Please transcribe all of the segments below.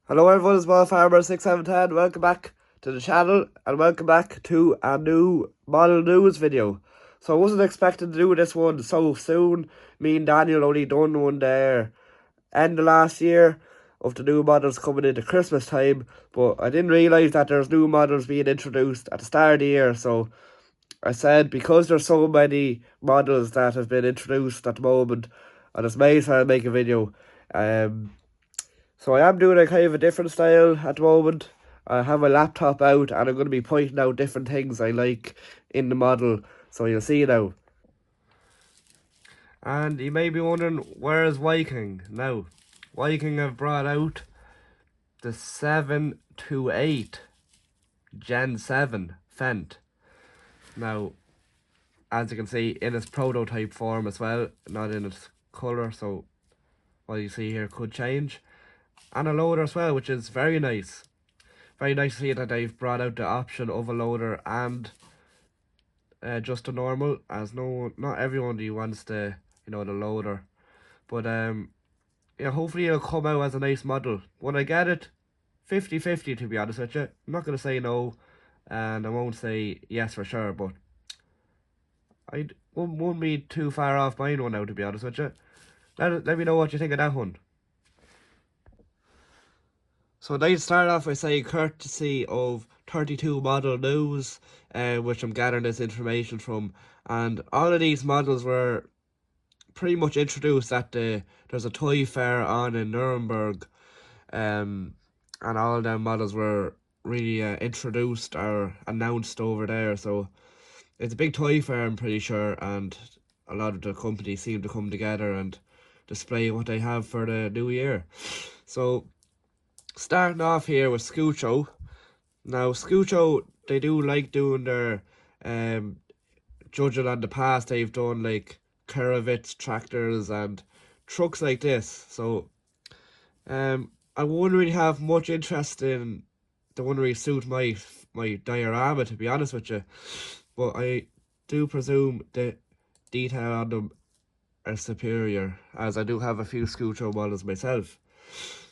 Hello everyone, it's Farmer 6710. Welcome back to the channel and welcome back to a new model news video. So I wasn't expecting to do this one so soon. Me and Daniel only done one there end of last year of the new models coming into Christmas time, but I didn't realise that there's new models being introduced at the start of the year. So I said, because there's so many models that have been introduced at the moment, I just may as well make a video. So I am doing a kind of a different style at the moment. I have my laptop out and I'm going to be pointing out different things I like in the model. So you'll see now. And you may be wondering, where's Wiking? Now, Wiking have brought out the 728 Gen 7 Fendt. Now, as you can see, in its prototype form as well, not in its colour, so what you see here could change. And a loader as well, which is very nice. Very nice to see that they've brought out the option of a loader and just a normal, as not everyone wants the the loader. But yeah, hopefully it'll come out as a nice model. When I get it, 50-50 to be honest with you. I'm not gonna say no, and I won't say yes for sure, but I won't be too far off buying one now, to be honest with you. Let me know what you think of that one. So I'd start off by saying courtesy of 32 Model News, which I'm gathering this information from, and all of these models were pretty much introduced at there's a toy fair on in Nuremberg, and all of them models were really introduced or announced over there. So it's a big toy fair, I'm pretty sure, and a lot of the companies seem to come together and display what they have for the new year. So starting off here with Schuco. Now Schuco, they do like doing their judging on the past. They've done like caravans, tractors and trucks like this. So I wouldn't really have much interest in the one really suit my diorama, to be honest with you. But I do presume the detail on them are superior, as I do have a few Schuco models myself.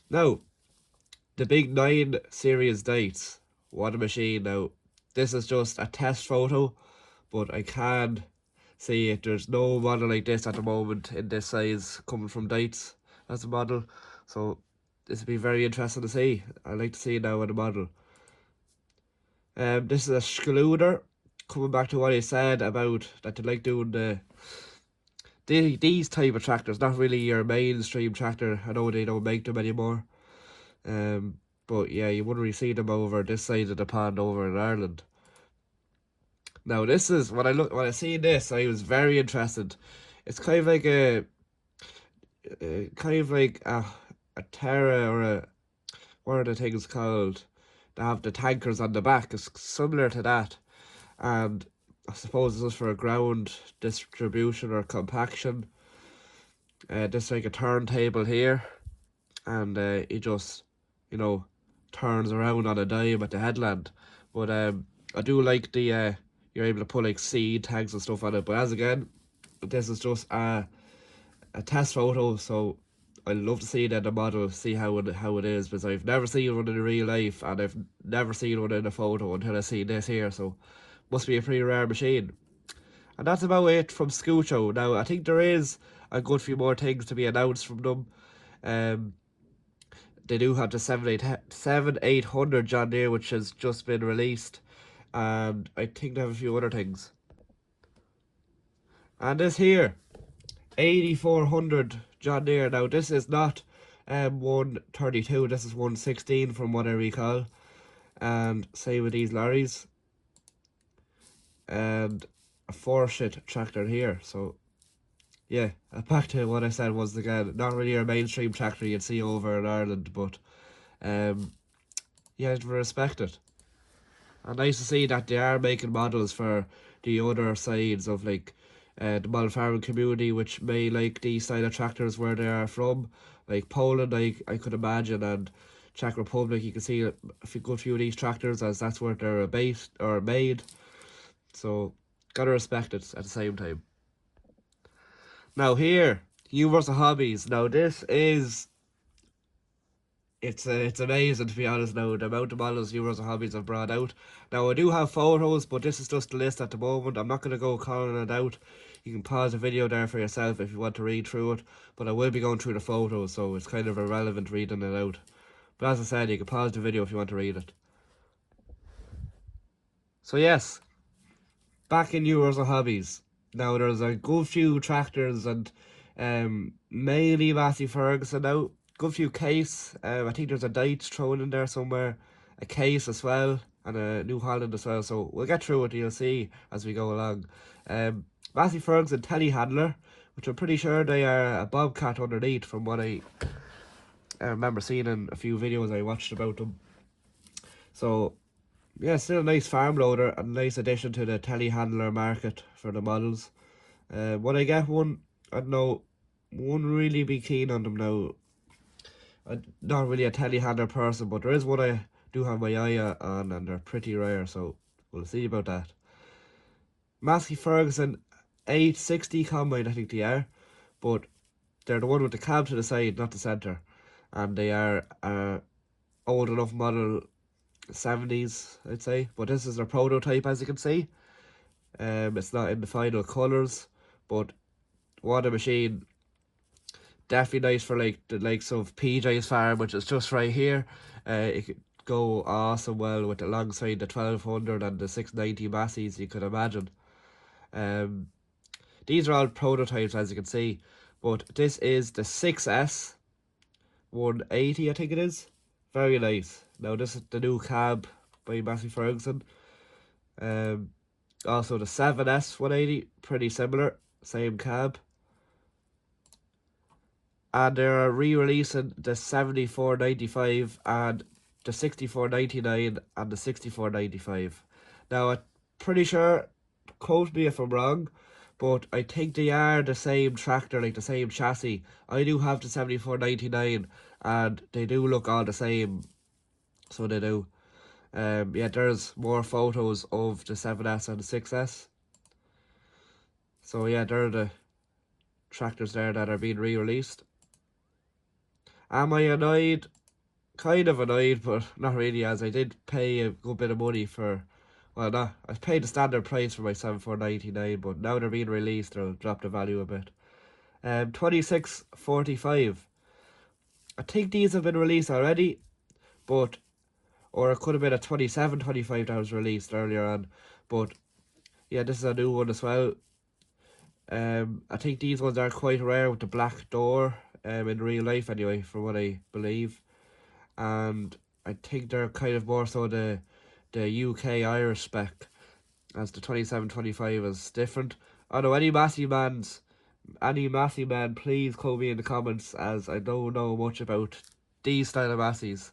Now, the big 9 series dates. What a machine. Now, this is just a test photo, but I can see it. There's no model like this at the moment in this size coming from Deutz as a model. So this will be very interesting to see. I like to see it now in a model. This is a Scooter. Coming back to what I said about that they like doing these type of tractors, not really your mainstream tractor. I know they don't make them anymore. But yeah, you wouldn't really see them over this side of the pond over in Ireland. Now this is when I seen this, I was very interested. It's kind of like a Terra, or a, what are the things called? They have the tankers on the back. It's similar to that, and I suppose this is for a ground distribution or compaction. This like a turntable here, and it just turns around on a dime at the headland. But I do like the you're able to put like seed tags and stuff on it. But as again, this is just a test photo, so I'd love to see it in the model, see how it is, because I've never seen one in real life and I've never seen one in a photo until I see this here. So must be a pretty rare machine. And that's about it from Schuco. Now I think there is a good few more things to be announced from them. They do have the 7800 John Deere, which has just been released, and I think they have a few other things. And this here, 8400 John Deere. Now this is not 132, this is 116 from what I recall. And same with these lorries. And a 4-shit tractor here. So yeah, back to what I said once again, not really a mainstream tractor you'd see over in Ireland, but yeah, I'd respect it. And nice to see that they are making models for the other sides of like the model farming community, which may like these style of tractors where they are from. Like Poland, I could imagine, and Czech Republic, you can see a good few of these tractors, as that's where they're based or made. So gotta respect it at the same time. Now here, Universal Hobbies. Now this is It's amazing, to be honest, now the amount of models Universal Hobbies have brought out. Now I do have photos, but this is just the list at the moment. I'm not going to go calling it out. You can pause the video there for yourself if you want to read through it, but I will be going through the photos, so it's kind of irrelevant reading it out. But as I said, you can pause the video if you want to read it. So yes, back in Universal Hobbies. Now there's a good few tractors and mainly Massey Ferguson now. Good few case. I think there's a Deutz thrown in there somewhere, a case as well, and a New Holland as well. So we'll get through it. You'll see as we go along. Massey Ferguson telehandler, which I'm pretty sure they are a bobcat underneath, from what I remember seeing in a few videos I watched about them. So yeah, still a nice farm loader and a nice addition to the telehandler market for the models. When I get one, I don't know, won't really be keen on them now. I'm not really a telehandler person, but there is one I do have my eye on, and they're pretty rare, so we'll see about that. Massey Ferguson 860 combine, I think they are, but they're the one with the cab to the side, not the centre, and they are old enough model 70s, I'd say, but this is their prototype, as you can see. It's not in the final colours, but what a machine. Definitely nice for like the likes of PJ's farm, which is just right here. It could go awesome well with alongside the 1200 and the 690 Masseys, you could imagine. Um, these are all prototypes, as you can see, but this is the 6S 180, I think it is. Very nice. Now this is the new cab by Massey Ferguson. Also the 7S 180, pretty similar, same cab. And they're re-releasing the 7495 and the 6499 and the 6495. Now I'm pretty sure, quote me if I'm wrong, but I think they are the same tractor, like the same chassis. I do have the 7499 and they do look all the same, so they do. Yeah, there's more photos of the 7S and the 6S. So yeah, they're the tractors there that are being re-released. Am I annoyed? Kind of annoyed, but not really, as I did pay a good bit of money for, well, not, I paid the standard price for my 7499, but now they're being released, they'll drop the value a bit. 2645. I think these have been released already, but, or it could have been a 2725 that was released earlier on, but yeah, this is a new one as well. I think these ones are quite rare with the black door, in real life anyway, from what I believe. And I think they're kind of more so the UK Irish spec, as the 2725 is different. I know any Massey man, please call me in the comments, as I don't know much about these style of Masseys.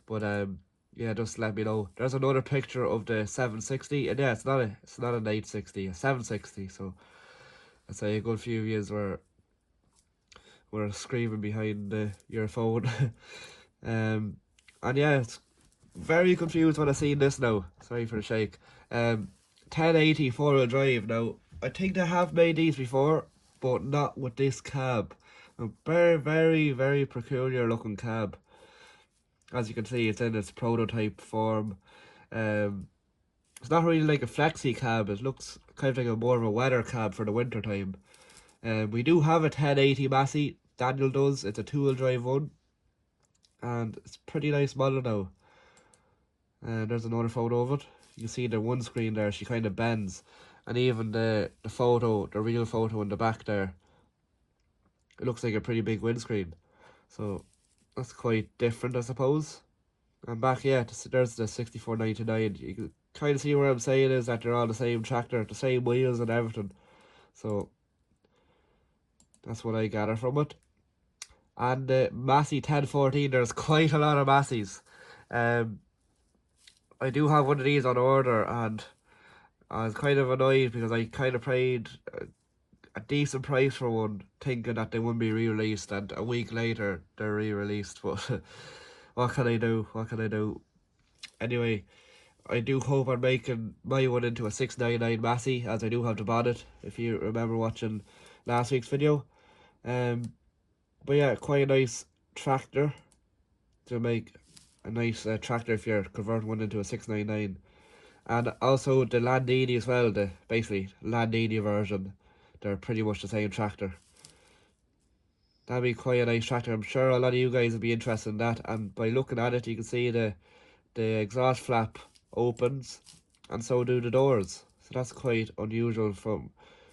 But yeah, just let me know. There's another picture of the 760, and yeah, it's not an 860, a 760. So I'd say a good few years were screaming behind your phone. And yeah, it's very confused when I seen this now. Sorry for the shake. 1080 four-wheel drive. Now, I think they have made these before, but not with this cab. A very, very, very peculiar looking cab. As you can see, it's in its prototype form. It's not really like a flexi cab. It looks kind of like more of a weather cab for the winter time. We do have a 1080 Massey. Daniel does. It's a two-wheel drive one, and it's a pretty nice model now. There's another photo of it. You see the one screen there, she kind of bends, and even the real photo in the back there, it looks like a pretty big windscreen. So that's quite different, I suppose. And back, yeah, there's the 6499. You can kind of see where I'm saying is that they're all the same tractor, the same wheels and everything. So that's what I gather from it. And the Massey 1014, there's quite a lot of Masseys. I do have one of these on order, and I was kind of annoyed because I kind of paid a decent price for one, thinking that they wouldn't be re-released, and a week later they're re-released. But what can I do? What can I do? Anyway, I do hope I'm making my one into a 699 Massey, as I do have the bonnet, if you remember watching last week's video. But yeah, quite a nice tractor, to make a nice tractor if you're converting one into a 699. And also the Landini as well, the basically Landini version. They're pretty much the same tractor. That'd be quite a nice tractor. I'm sure a lot of you guys would be interested in that. And by looking at it, you can see the exhaust flap opens, and so do the doors. So that's quite unusual from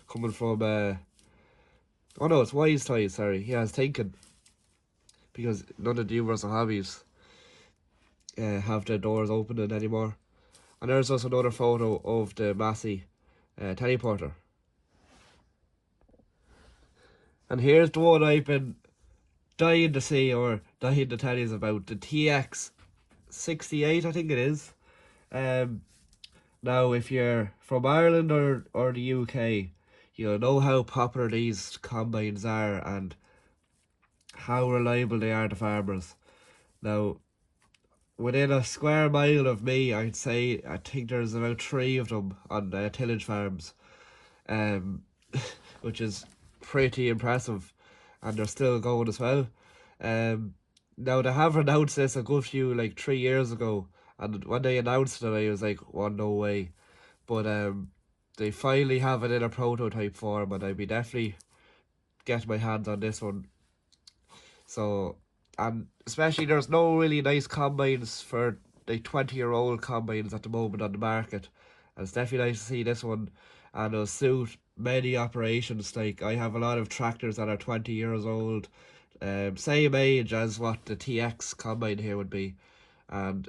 coming from oh no, it's Weise toys. Sorry, yeah, I was thinking because none of the Universal Hobbies have the doors opening anymore. And there's also another photo of the Massey teleporter. And here's the one I've been dying to see or dying to tell you about, the TX68, I think it is. Now, if you're from Ireland or the UK, you'll know how popular these combines are and how reliable they are to farmers. Now, within a square mile of me, I think there's about 3 of them on tillage farms, which is pretty impressive, and they're still going as well. Now they have announced this a good few, like 3 years ago, and when they announced it, I was like, well, no way. But they finally have it in a prototype form, and I'll be definitely getting my hands on this one. So, and especially there's no really nice combines for like 20-year-old combines at the moment on the market, and it's definitely nice to see this one, and it'll suit many operations. Like, I have a lot of tractors that are 20 years old, same age as what the TX combine here would be, and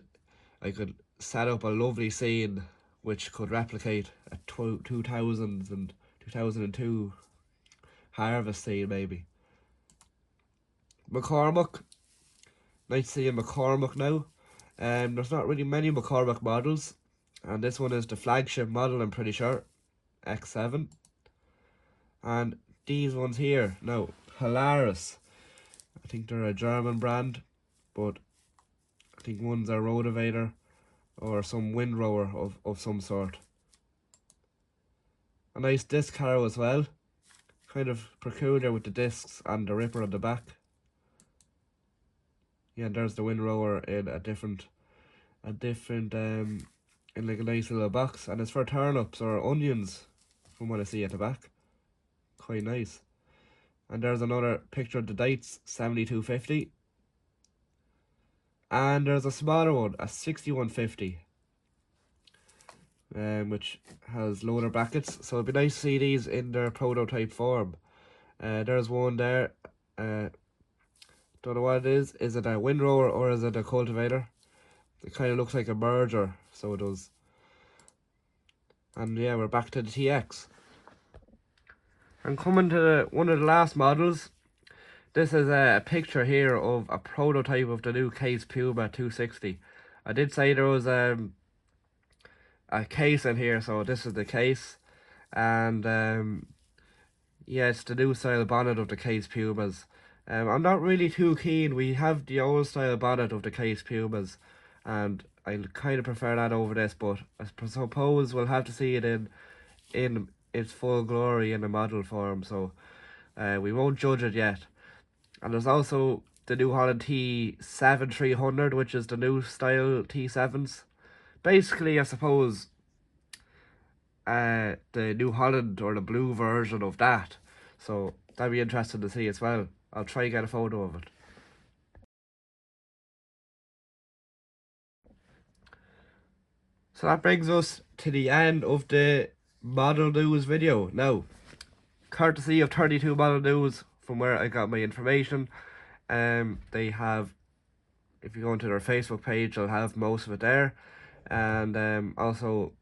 I could set up a lovely scene which could replicate a 2000s and 2002 harvest scene maybe. McCormick, nice to see a McCormick now. There's not really many McCormick models, and this one is the flagship model, I'm pretty sure, X7. And these ones here, now, hilarious. I think they're a German brand, but I think one's a rotavator or some windrower of some sort. A nice disc harrow as well, kind of peculiar with the discs and the ripper on the back. Yeah, and there's the windrower in a different in like a nice little box, and it's for turnips or onions from what I see at the back. Quite nice. And there's another picture of the Deutz 7250, and there's a smaller one, a 6150, which has loader brackets, so it'd be nice to see these in their prototype form. There's one there. Don't know what it is. Is it a windrower or is it a cultivator? It kind of looks like a merger, so it does. And yeah, we're back to the TX. And coming to one of the last models, this is a picture here of a prototype of the new case Puma 260. I did say there was a case in here, so this is the case. And yeah, it's the new style bonnet of the case Pumas. I'm not really too keen. We have the old style bonnet of the case Pumas, and I kind of prefer that over this, but I suppose we'll have to see it in its full glory in the model form, so we won't judge it yet. And there's also the new Holland T7300, which is the new style T7s. Basically, I suppose the New Holland or the blue version of that, so that'd be interesting to see as well. I'll try and get a photo of it. So that brings us to the end of the model news video. Now, courtesy of 32 Model News, from where I got my information, they have, if you go into their Facebook page, they'll have most of it there, and also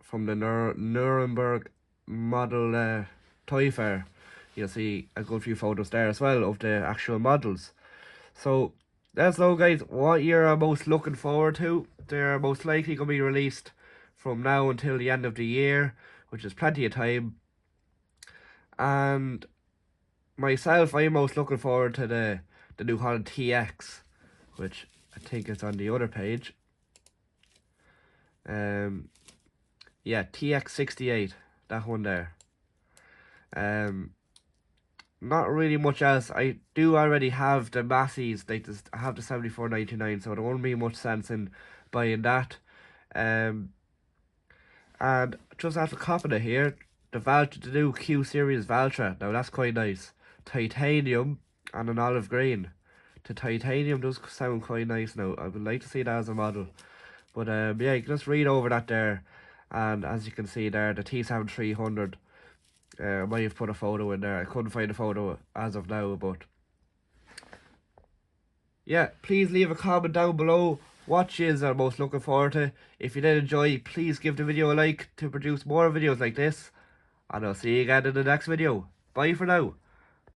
from the Nuremberg Model Toy Fair, you'll see a good few photos there as well of the actual models. So let us know, guys, what you're most looking forward to. They're most likely going to be released from now until the end of the year, which is plenty of time. And myself, I'm most looking forward to the new Holland TX, which I think is on the other page. Yeah, TX68, that one there. not really much else. I do already have the Masseys, like this, I have the 74.99, so there won't be much sense in buying that. Um, and just after copping it here, the new Q Series Valtra. Now that's quite nice. Titanium and an olive green. The titanium does sound quite nice now. I would like to see that as a model. But yeah, you can just read over that there. And as you can see there, the T7300. I might have put a photo in there. I couldn't find a photo as of now, but yeah, please leave a comment down below what yous are most looking forward to. If you did enjoy, please give the video a like to produce more videos like this. And I'll see you again in the next video. Bye for now.